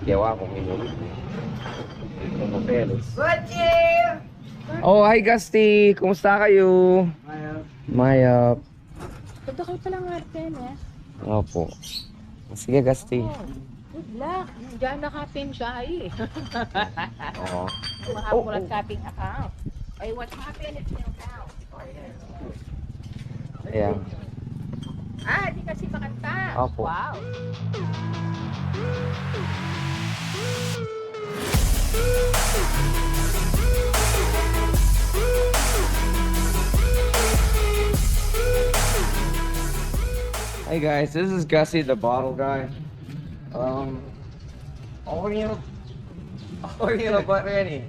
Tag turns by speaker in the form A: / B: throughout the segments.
A: gawa ko minum. Oh, hi Gusty! Kumusta kayo? Mayap.
B: Ito kayo palang Martin, eh.
A: Opo. Sige, Gusty.
B: Oh, good luck. Diyan nakapin siya, eh.
A: Oo.
B: Makakulat kaping account. Ay, what happened is still down.
A: Ayan.
B: Ah, di kasi makanta.
A: Opo.
B: Wow.
A: Hey guys, this is Gussie, the bottle guy. Okay na ba rin eh?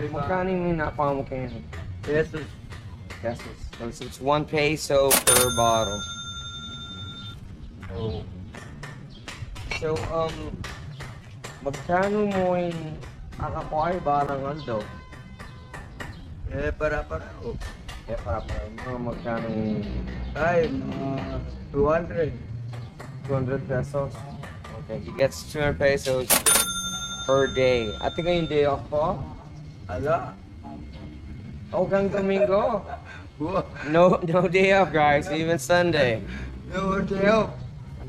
A: Magkano yung napamukha yun?
C: Pesos.
A: Pesos. So it's 1 peso per bottle. So, magkano mo yung akakuha barangan daw?
C: Para.
A: Para magkano yung
C: Ay, 200.
A: 200 pesos. Okay, he gets 200 pesos per day. Ate ngayong day off po?
C: Ala.
A: Hanggang Domingo. No day off, guys. Even Sunday.
C: No deal.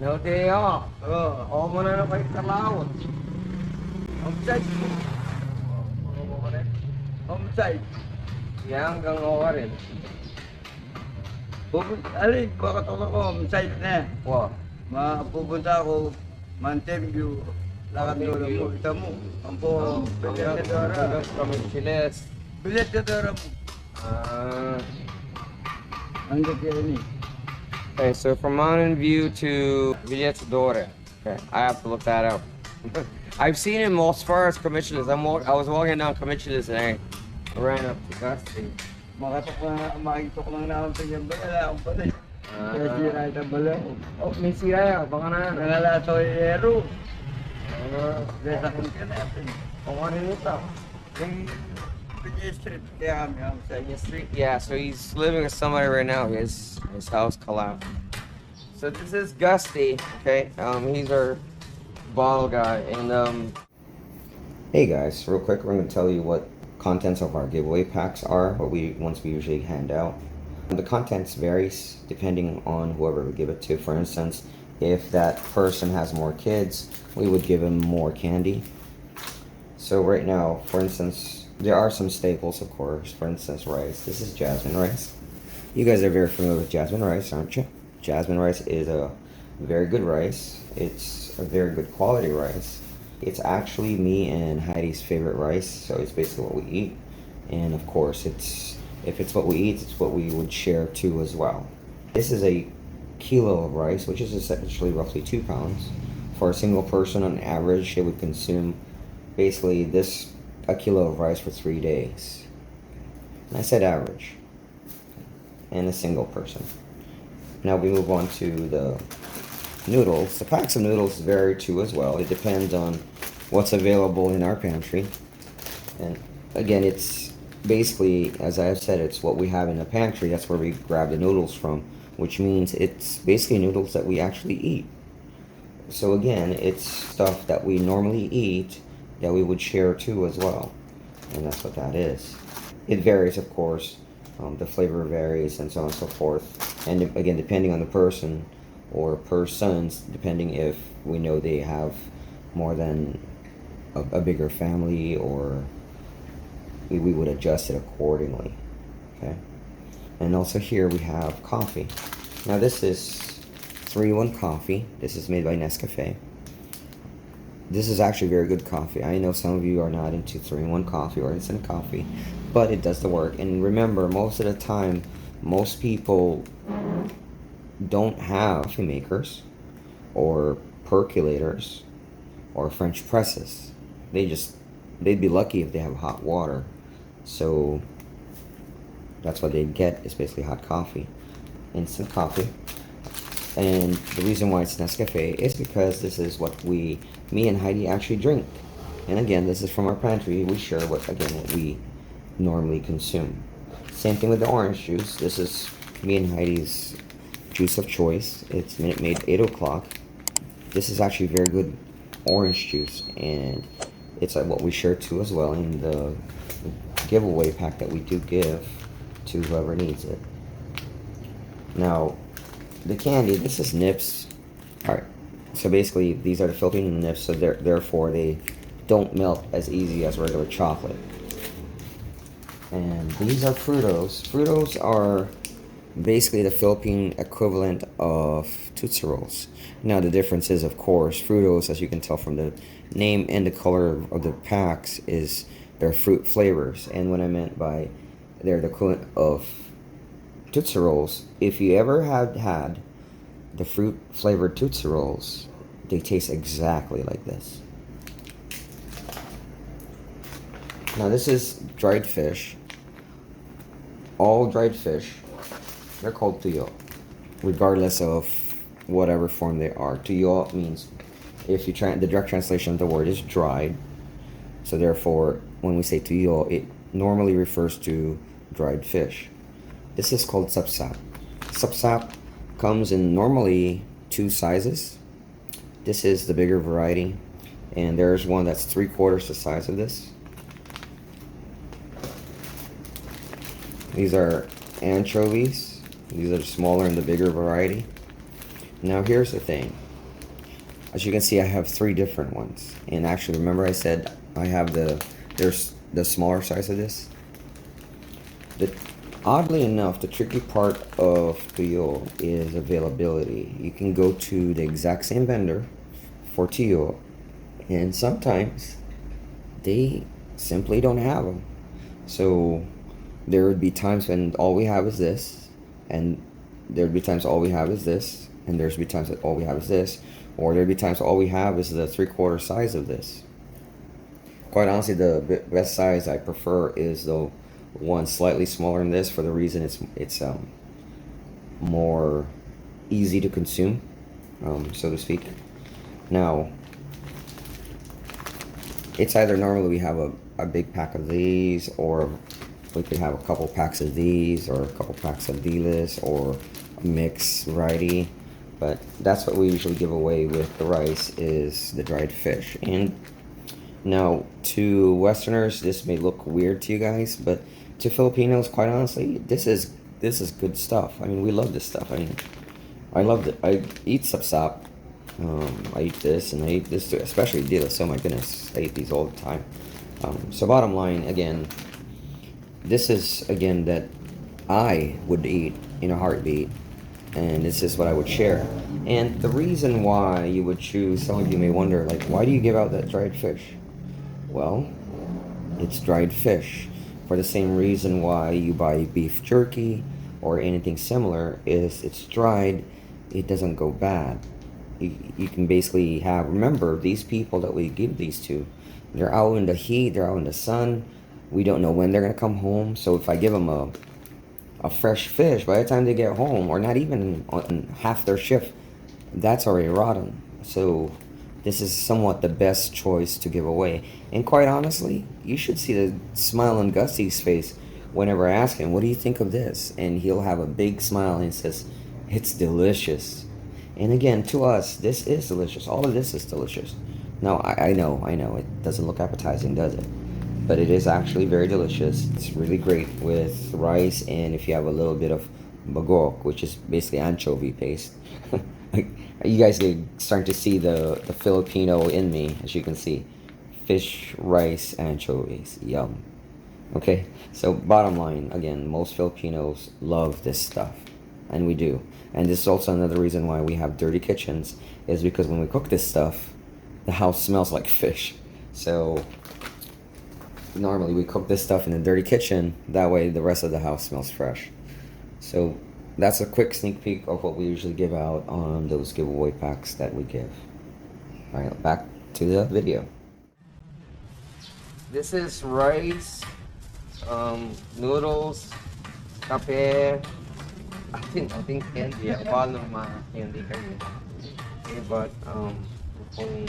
A: No day off.
C: Oh,
A: All mo na kayo kalawot.
C: homside. Homside.
A: Yan, hanggang owa rin.
C: Alin, kakatok ako, homside na.
A: Wow.
C: Mapupunta ako, Mountain View. Lakad doon mo, kita mo. Ang po, bilet na dora.
A: Hanggang kami chiles.
C: Bilet na dora mo. Ang gagawin eh.
A: Okay, so from Mountain View to Villetadora. Okay, I have to look that up. I've seen him as far as Commissioners. I was walking down Commissioners and I ran up to Gusty.
C: Makitok lang na akong tingin ba? Wala akong pala. Kaya sira itang bala ko.
A: Oh, may sira. Baka na.
C: Nangalato yung hero. Desa kong natin.
A: Kung ano yun ito?
C: Yung PJ Street, kaya kami ang sa
A: Second Street. Yeah, so he's living with somebody right now. His house collapsed. So this is Gusty. Okay, he's our bottle guy, and Hey guys, real quick, we're gonna tell you what contents of our giveaway packs are. What we usually hand out. The contents varies depending on whoever we give it to. For instance, if that person has more kids, we would give them more candy. So right now, for instance, there are some staples, of course. For instance, rice. This is jasmine rice. You guys are very familiar with jasmine rice, aren't you? Jasmine rice is a very good rice. It's a very good quality rice. It's actually me and Heidi's favorite rice, so it's basically what we eat. And of course, if it's what we eat, it's what we would share too as well. This is a kilo of rice, which is essentially roughly 2 pounds. For a single person, on average, they would consume basically a kilo of rice for 3 days. And I said average. And a single person. Now we move on to the noodles. The packs of noodles vary too as well. It depends on what's available in our pantry. And again, it's basically, as I have said, it's what we have in the pantry. That's where we grab the noodles from, which means it's basically noodles that we actually eat. So again, it's stuff that we normally eat that we would share too as well. And that's what that is. It varies, of course. The flavor varies and so on and so forth. And again, depending on the person or persons, depending if we know they have more than a bigger family, or we would adjust it accordingly. Okay. And also here we have coffee. Now this is 3-in-1 coffee. This is made by Nescafe. This is actually very good coffee. I know some of you are not into 3-in-1 coffee or instant coffee, but it does the work. And remember, most of the time, most people don't have coffee makers or percolators or French presses. They'd be lucky if they have hot water. So that's what they'd get, is basically hot coffee, instant coffee. And the reason why it's Nescafe is because this is what me and Heidi actually drink. And again, this is from our pantry. We share what we normally consume. Same thing with the orange juice. This is me and Heidi's juice of choice. It's Minute Maid 8 o'clock. This is actually very good orange juice, and it's what we share too as well in the giveaway pack that we do give to whoever needs it. Now, the candy, this is nips. All right, so basically these are the Filipino nips, so therefore they don't melt as easy as regular chocolate. And these are Fruitos. Fruitos are basically the Philippine equivalent of Tootsie Rolls. Now the difference is, of course, Fruitos, as you can tell from the name and the color of the packs, is their fruit flavors. And what I meant by they're the equivalent of Tootsie Rolls, if you ever had the fruit flavored Tootsie Rolls, they taste exactly like this. Now this is dried fish. All dried fish, they're called tuyo, regardless of whatever form they are. Tuyo means, if you try, the direct translation of the word is dried. So therefore, when we say tuyo, it normally refers to dried fish. This is called sapsap. Sapsap comes in normally 2 sizes. This is the bigger variety, and there's one that's 3/4 the size of this. These are anchovies. These are the smaller and the bigger variety. Now here's the thing. As you can see, I have 3 different ones. And actually, remember I said I have there's the smaller size of this? Oddly enough, the tricky part of tuyo is availability. You can go to the exact same vendor for tuyo, and sometimes they simply don't have them. So there would be times when all we have is this, and there would be times all we have is this, and there's be times that all we have is this, or there'd be times all we have is the 3/4 size of this. Quite honestly, the best size I prefer is the one slightly smaller than this, for the reason it's more easy to consume, so to speak. Now, it's either normally we have a big pack of these, or we could have a couple packs of these, or a couple packs of Dilis, or a mixed variety. But that's what we usually give away with the rice, is the dried fish. And now, to Westerners, this may look weird to you guys, but to Filipinos, quite honestly, this is good stuff. I mean, we love this stuff. I mean, I love it. I eat sapsap. I eat this, and I eat this too, especially Dilis. Oh my goodness, I eat these all the time. So bottom line, again, this is, again, that I would eat in a heartbeat, and this is what I would share. And the reason why you would choose, some of you may wonder, like, why do you give out that dried fish? Well, it's dried fish. For the same reason why you buy beef jerky or anything similar, is it's dried, it doesn't go bad. You can basically have, remember, these people that we give these to, they're out in the heat, they're out in the sun. We don't know when they're going to come home. So if I give them a fresh fish, by the time they get home, or not even on half their shift, that's already rotten. So this is somewhat the best choice to give away. And quite honestly, you should see the smile on Gusty's face whenever I ask him, what do you think of this? And he'll have a big smile and says, it's delicious. And again, to us, this is delicious. All of this is delicious. Now, I know, it doesn't look appetizing, does it? But it is actually very delicious. It's really great with rice, and if you have a little bit of bagok, which is basically anchovy paste. You guys are starting to see the Filipino in me, as you can see. Fish, rice, anchovies. Yum. Okay, so bottom line, again, most Filipinos love this stuff, and we do. And this is also another reason why we have dirty kitchens, is because when we cook this stuff, the house smells like fish. So normally we cook this stuff in a dirty kitchen, that way the rest of the house smells fresh. So that's a quick sneak peek of what we usually give out on those giveaway packs that we give. Alright, back to the video. This is rice, noodles, kape, I think candy, paano candy kayo. Okay, but kung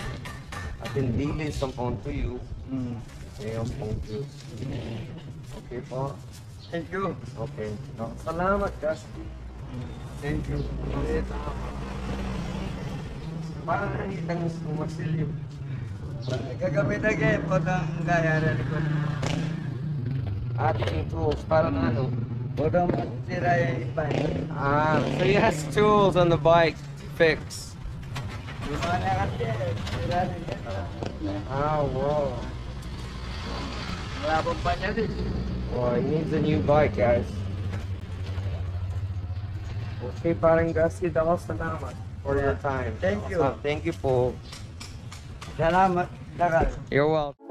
A: atin dilis ang pong tuyo, okay, ang pong tuyo. Okay po.
C: Thank you.
A: Okay. Salamat, Gusty.
C: Thank you.
A: Parang nakikita ng sumasilip.
C: Gagamit na kayo po ng gaya na likod.
A: Ating tools, parang ano.
C: Po ng sira yung bike.
A: Ah, so he has tools on the bike to fix.
C: Yung mga nakati, sira na yun.
A: Ah, wow.
C: Malabang pa niya din.
A: Well, he needs a new bike, guys. Okay, parang Gusty, ako salamat for your time.
C: Thank you.
A: Thank you po.
C: Salamat. Dakal.
A: You're welcome.